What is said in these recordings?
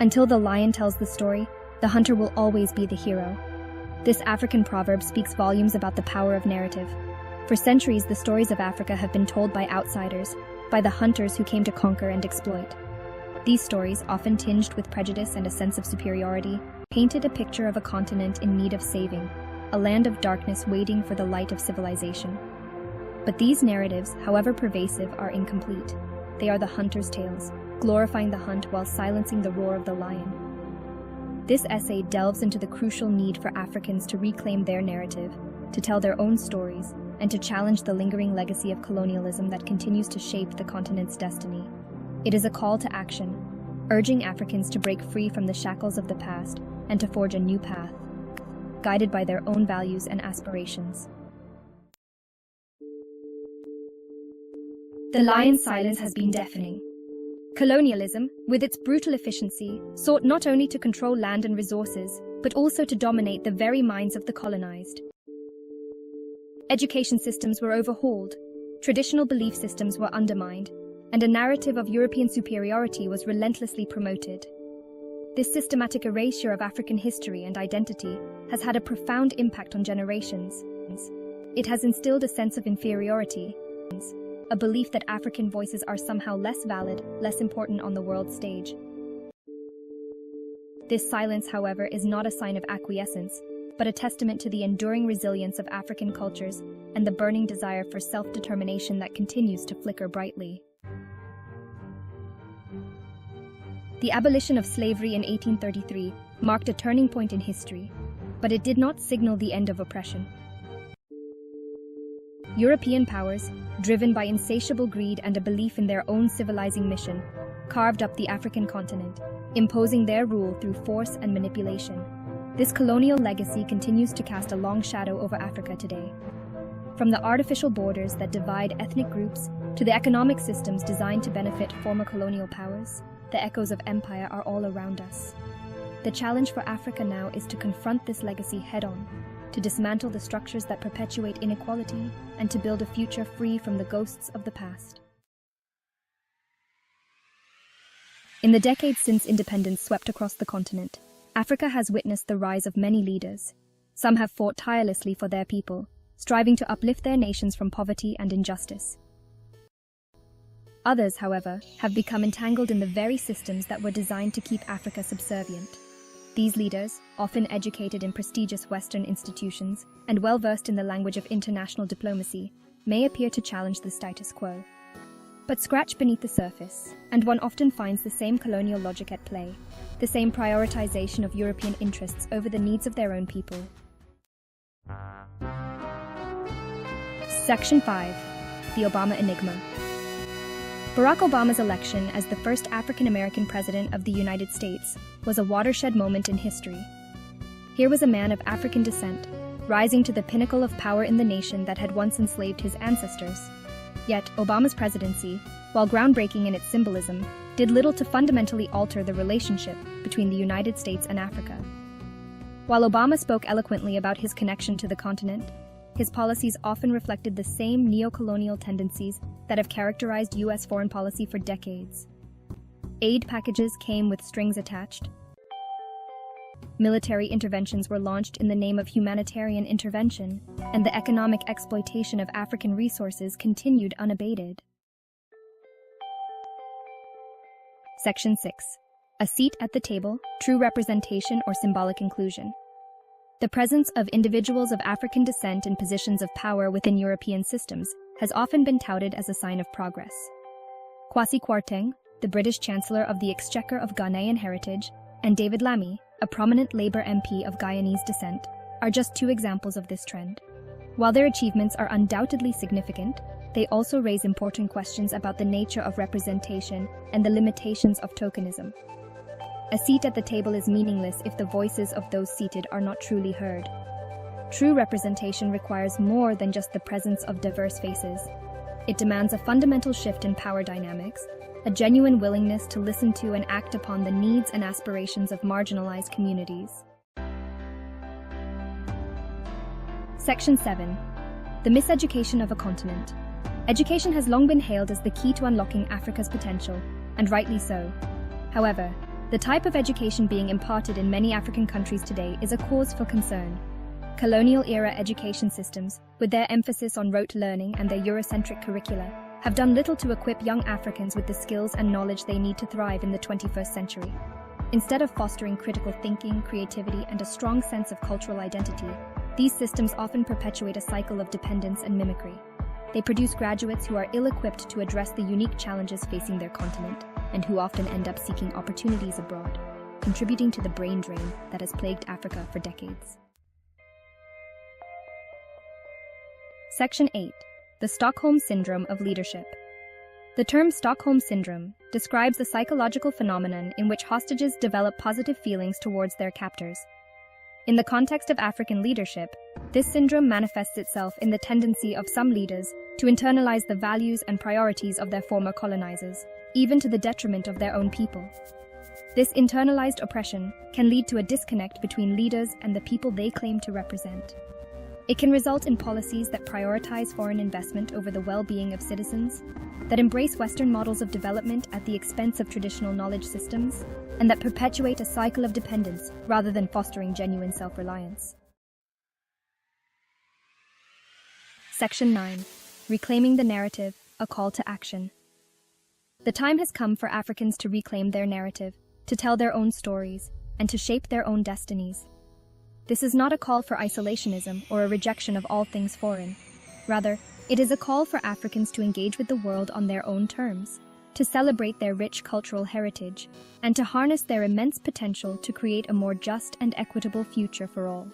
Until the lion tells the story, the hunter will always be the hero. This African proverb speaks volumes about the power of narrative. For centuries, the stories of Africa have been told by outsiders, by the hunters who came to conquer and exploit. These stories, often tinged with prejudice and a sense of superiority, painted a picture of a continent in need of saving, a land of darkness waiting for the light of civilization. But these narratives, however pervasive, are incomplete. They are the hunter's tales, glorifying the hunt while silencing the roar of the lion. This essay delves into the crucial need for Africans to reclaim their narrative, to tell their own stories, and to challenge the lingering legacy of colonialism that continues to shape the continent's destiny. It is a call to action, urging Africans to break free from the shackles of the past and to forge a new path, guided by their own values and aspirations. The lion's silence has been deafening. Colonialism, with its brutal efficiency, sought not only to control land and resources, but also to dominate the very minds of the colonized. Education systems were overhauled, traditional belief systems were undermined, and a narrative of European superiority was relentlessly promoted. This systematic erasure of African history and identity has had a profound impact on generations. It has instilled a sense of inferiority, a belief that African voices are somehow less valid, less important on the world stage. This silence, however, is not a sign of acquiescence, but a testament to the enduring resilience of African cultures and the burning desire for self-determination that continues to flicker brightly. The abolition of slavery in 1833 marked a turning point in history, but it did not signal the end of oppression. European powers, driven by insatiable greed and a belief in their own civilizing mission, carved up the African continent, imposing their rule through force and manipulation. This colonial legacy continues to cast a long shadow over Africa today. From the artificial borders that divide ethnic groups to the economic systems designed to benefit former colonial powers, the echoes of empire are all around us. The challenge for Africa now is to confront this legacy head-on, to dismantle the structures that perpetuate inequality, and to build a future free from the ghosts of the past. In the decades since independence swept across the continent, Africa has witnessed the rise of many leaders. Some have fought tirelessly for their people, striving to uplift their nations from poverty and injustice. Others, however, have become entangled in the very systems that were designed to keep Africa subservient. These leaders, often educated in prestigious Western institutions and well-versed in the language of international diplomacy, may appear to challenge the status quo. But scratch beneath the surface, and one often finds the same colonial logic at play, the same prioritization of European interests over the needs of their own people. Section 5. The Obama Enigma. Barack Obama's election as the first African-American president of the United States was a watershed moment in history. Here was a man of African descent, rising to the pinnacle of power in the nation that had once enslaved his ancestors. Yet, Obama's presidency, while groundbreaking in its symbolism, did little to fundamentally alter the relationship between the United States and Africa. While Obama spoke eloquently about his connection to the continent, his policies often reflected the same neo-colonial tendencies that have characterized U.S. foreign policy for decades. Aid packages came with strings attached. Military interventions were launched in the name of humanitarian intervention, and the economic exploitation of African resources continued unabated. Section 6. A seat at the table, true representation or symbolic inclusion. The presence of individuals of African descent in positions of power within European systems has often been touted as a sign of progress. Kwasi Kwarteng, the British Chancellor of the Exchequer of Ghanaian heritage, and David Lammy, a prominent Labour MP of Guyanese descent, are just two examples of this trend. While their achievements are undoubtedly significant, they also raise important questions about the nature of representation and the limitations of tokenism. A seat at the table is meaningless if the voices of those seated are not truly heard. True representation requires more than just the presence of diverse faces. It demands a fundamental shift in power dynamics, a genuine willingness to listen to and act upon the needs and aspirations of marginalized communities. Section 7. The miseducation of a continent. Education has long been hailed as the key to unlocking Africa's potential, and rightly so. However, The type of education being imparted in many African countries today is a cause for concern. Colonial-era education systems, with their emphasis on rote learning and their Eurocentric curricula, have done little to equip young Africans with the skills and knowledge they need to thrive in the 21st century. Instead of fostering critical thinking, creativity, and a strong sense of cultural identity, these systems often perpetuate a cycle of dependence and mimicry. They produce graduates who are ill-equipped to address the unique challenges facing their continent, and who often end up seeking opportunities abroad, contributing to the brain drain that has plagued Africa for decades. Section 8. The Stockholm Syndrome of Leadership. The term Stockholm Syndrome describes a psychological phenomenon in which hostages develop positive feelings towards their captors. In the context of African leadership, this syndrome manifests itself in the tendency of some leaders to internalize the values and priorities of their former colonizers, even to the detriment of their own people. This internalized oppression can lead to a disconnect between leaders and the people they claim to represent. It can result in policies that prioritize foreign investment over the well-being of citizens, that embrace Western models of development at the expense of traditional knowledge systems, and that perpetuate a cycle of dependence rather than fostering genuine self-reliance. Section 9. Reclaiming the Narrative, a Call to Action. The time has come for Africans to reclaim their narrative, to tell their own stories, and to shape their own destinies. This is not a call for isolationism or a rejection of all things foreign. Rather, it is a call for Africans to engage with the world on their own terms, to celebrate their rich cultural heritage, and to harness their immense potential to create a more just and equitable future for all.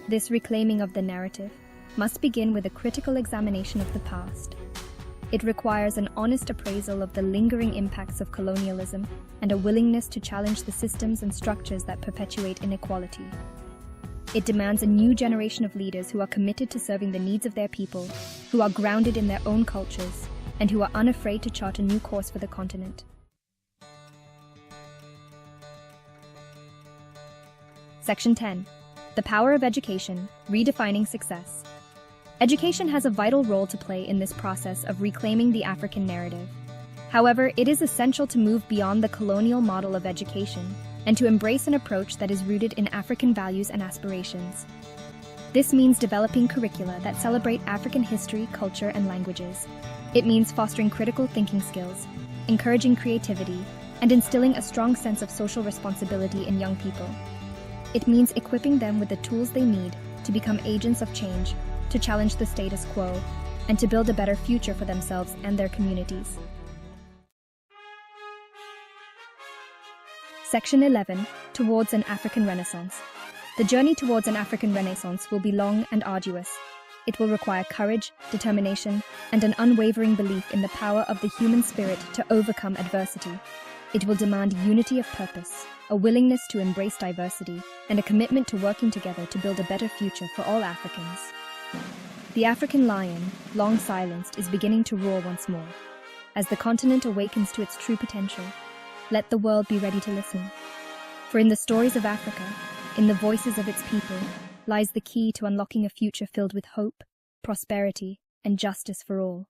This reclaiming of the narrative must begin with a critical examination of the past. It requires an honest appraisal of the lingering impacts of colonialism and a willingness to challenge the systems and structures that perpetuate inequality. It demands a new generation of leaders who are committed to serving the needs of their people, who are grounded in their own cultures, and who are unafraid to chart a new course for the continent. Section 10. The Power of Education, Redefining Success. Education has a vital role to play in this process of reclaiming the African narrative. However, it is essential to move beyond the colonial model of education and to embrace an approach that is rooted in African values and aspirations. This means developing curricula that celebrate African history, culture, and languages. It means fostering critical thinking skills, encouraging creativity, and instilling a strong sense of social responsibility in young people. It means equipping them with the tools they need to become agents of change, to challenge the status quo, and to build a better future for themselves and their communities. Section 11. Towards an African Renaissance. The journey towards an African Renaissance will be long and arduous. It will require courage, determination, and an unwavering belief in the power of the human spirit to overcome adversity. It will demand unity of purpose, a willingness to embrace diversity, and a commitment to working together to build a better future for all Africans. The African lion, long silenced, is beginning to roar once more. As the continent awakens to its true potential, let the world be ready to listen. For in the stories of Africa, in the voices of its people, lies the key to unlocking a future filled with hope, prosperity, and justice for all.